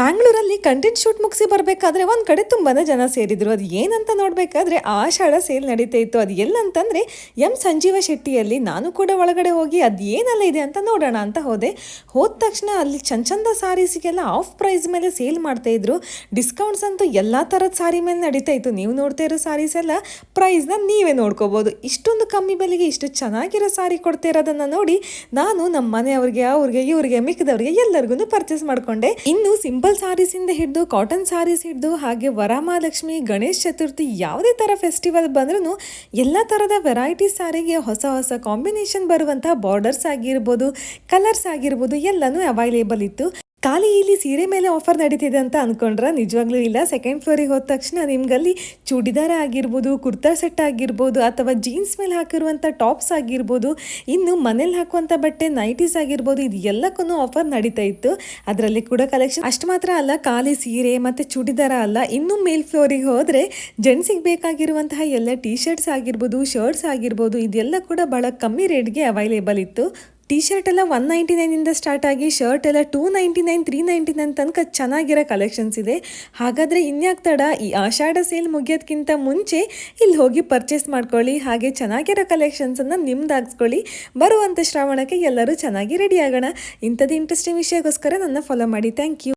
ಮ್ಯಾಂಗ್ಳೂರಲ್ಲಿ content shoot ಮುಗಿಸಿ ಬರಬೇಕಾದ್ರೆ ಒಂದು ಕಡೆ ತುಂಬಾನೇ ಜನ ಸೇರಿದ್ರು. ಅದು ಏನಂತ ನೋಡಬೇಕಾದ್ರೆ ಆಷಾಢ ಸೇಲ್ ನಡೀತಾ ಇತ್ತು. ಅದು ಎಲ್ಲಂತಂದರೆ ಸಂಜೀವ ಶೆಟ್ಟಿಯಲ್ಲಿ. ನಾನು ಕೂಡ ಒಳಗಡೆ ಹೋಗಿ ಅದು ಏನೆಲ್ಲ ಇದೆ ಅಂತ ನೋಡೋಣ ಅಂತ ಹೋದ ತಕ್ಷಣ ಅಲ್ಲಿ ಚಂದ ಸಾರೀಸಿಗೆಲ್ಲ ಆಫ್ ಪ್ರೈಸ್ ಮೇಲೆ ಸೇಲ್ ಮಾಡ್ತಾ ಇದ್ರು. ಡಿಸ್ಕೌಂಟ್ಸ್ ಅಂತೂ ಎಲ್ಲ ಥರದ ಸಾರಿ ಮೇಲೆ ನಡೀತಾ ಇತ್ತು. ನೀವು ನೋಡ್ತಾ ಇರೋ ಸಾರೀಸ್ ಎಲ್ಲ ಪ್ರೈಸ್ನ ನೀವೇ ನೋಡ್ಕೋಬೋದು. ಇಷ್ಟೊಂದು ಕಮ್ಮಿ ಬೆಲೆಗೆ ಇಷ್ಟು ಚೆನ್ನಾಗಿರೋ ಸಾರಿ ಕೊಡ್ತಾ ಇರೋದನ್ನು ನೋಡಿ ನಾನು ನಮ್ಮ ಮನೆಯವ್ರಿಗೆ, ಅವ್ರಿಗೆ, ಇವ್ರಿಗೆ, ಮಿಕ್ಕಿದವ್ರಿಗೆ ಎಲ್ಲರಿಗೂ ಪರ್ಚೇಸ್ ಮಾಡ್ಕೊಂಡೆ. ಇನ್ನು ಸಿಂಪಲ್ ಸಾರೀಸ್ ಇಂದ ಹಿಡಿದು ಕಾಟನ್ ಸಾರೀಸ್ ಹಿಡಿದು ಹಾಗೆ ವರಮಹಾಲಕ್ಷ್ಮಿ, ಗಣೇಶ ಚತುರ್ಥಿ ಯಾವುದೇ ತರ ಫೆಸ್ಟಿವಲ್ ಬಂದ್ರೂ ಎಲ್ಲ ತರದ ವೆರೈಟಿ ಸಾರಿಗೆ ಹೊಸ ಹೊಸ ಕಾಂಬಿನೇಷನ್ ಬರುವಂತಹ ಬಾರ್ಡರ್ಸ್ ಆಗಿರ್ಬೋದು, ಕಲರ್ಸ್ ಆಗಿರ್ಬೋದು ಎಲ್ಲನೂ ಅವೈಲೇಬಲ್ ಇತ್ತು. ಖಾಲಿ ಇಲ್ಲಿ ಸೀರೆ ಮೇಲೆ ಆಫರ್ ನಡೀತಿದೆ ಅಂತ ಅಂದ್ಕೊಂಡ್ರೆ ನಿಜವಾಗ್ಲೂ ಇಲ್ಲ. ಸೆಕೆಂಡ್ ಫ್ಲೋರಿಗೆ ಹೋದ ತಕ್ಷಣ ನಿಮ್ಗಲ್ಲಿ ಚೂಡಿದಾರ ಆಗಿರ್ಬೋದು, ಕುರ್ತಾ ಸೆಟ್ ಆಗಿರ್ಬೋದು, ಅಥವಾ ಜೀನ್ಸ್ ಮೇಲೆ ಹಾಕಿರುವಂಥ ಟಾಪ್ಸ್ ಆಗಿರ್ಬೋದು, ಇನ್ನು ಮನೇಲಿ ಹಾಕುವಂಥ ಬಟ್ಟೆ ನೈಟೀಸ್ ಆಗಿರ್ಬೋದು, ಇದು ಎಲ್ಲಕ್ಕೂ ಆಫರ್ ನಡೀತಾ ಇತ್ತು. ಅದರಲ್ಲಿ ಕೂಡ ಕಲೆಕ್ಷನ್ ಅಷ್ಟು ಮಾತ್ರ ಅಲ್ಲ, ಖಾಲಿ ಸೀರೆ ಮತ್ತು ಚೂಡಿದಾರ ಅಲ್ಲ, ಇನ್ನು ಮೇಲ್ ಫ್ಲೋರಿಗೆ ಹೋದರೆ ಜೆಂಟ್ಸಿಗೆ ಬೇಕಾಗಿರುವಂತಹ ಎಲ್ಲ ಟೀ ಶರ್ಟ್ಸ್ ಆಗಿರ್ಬೋದು, ಶರ್ಟ್ಸ್ ಆಗಿರ್ಬೋದು, ಇದೆಲ್ಲ ಕೂಡ ಭಾಳ ಕಮ್ಮಿ ರೇಟ್ಗೆ ಅವೈಲೇಬಲ್ ಇತ್ತು. ಟಿ ಶರ್ಟ್ ಎಲ್ಲ 199 ಸ್ಟಾರ್ಟ್ ಆಗಿ ಶರ್ಟ್ ಎಲ್ಲ 299, 399 ತನಕ ಚೆನ್ನಾಗಿರೋ ಕಲೆಕ್ಷನ್ಸ್ ಇದೆ. ಹಾಗಾದರೆ ಇನ್ಯಾಕೆ ತಡ, ಈ ಆಷಾಢ ಸೇಲ್ ಮುಗಿಯೋದಕ್ಕಿಂತ ಮುಂಚೆ ಇಲ್ಲಿ ಹೋಗಿ ಪರ್ಚೇಸ್ ಮಾಡ್ಕೊಳ್ಳಿ. ಹಾಗೆ ಚೆನ್ನಾಗಿರೋ ಕಲೆಕ್ಷನ್ಸನ್ನು ನಿಮ್ದಾಗಿಸ್ಕೊಳ್ಳಿ. ಬರುವಂಥ ಶ್ರಾವಣಕ್ಕೆ ಎಲ್ಲರೂ ಚೆನ್ನಾಗಿ ರೆಡಿ ಆಗೋಣ. ಇಂಥದ್ದು ಇಂಟ್ರೆಸ್ಟಿಂಗ್ ವಿಷಯಕ್ಕೋಸ್ಕರ ನನ್ನ ಫಾಲೋ ಮಾಡಿ. Thank you.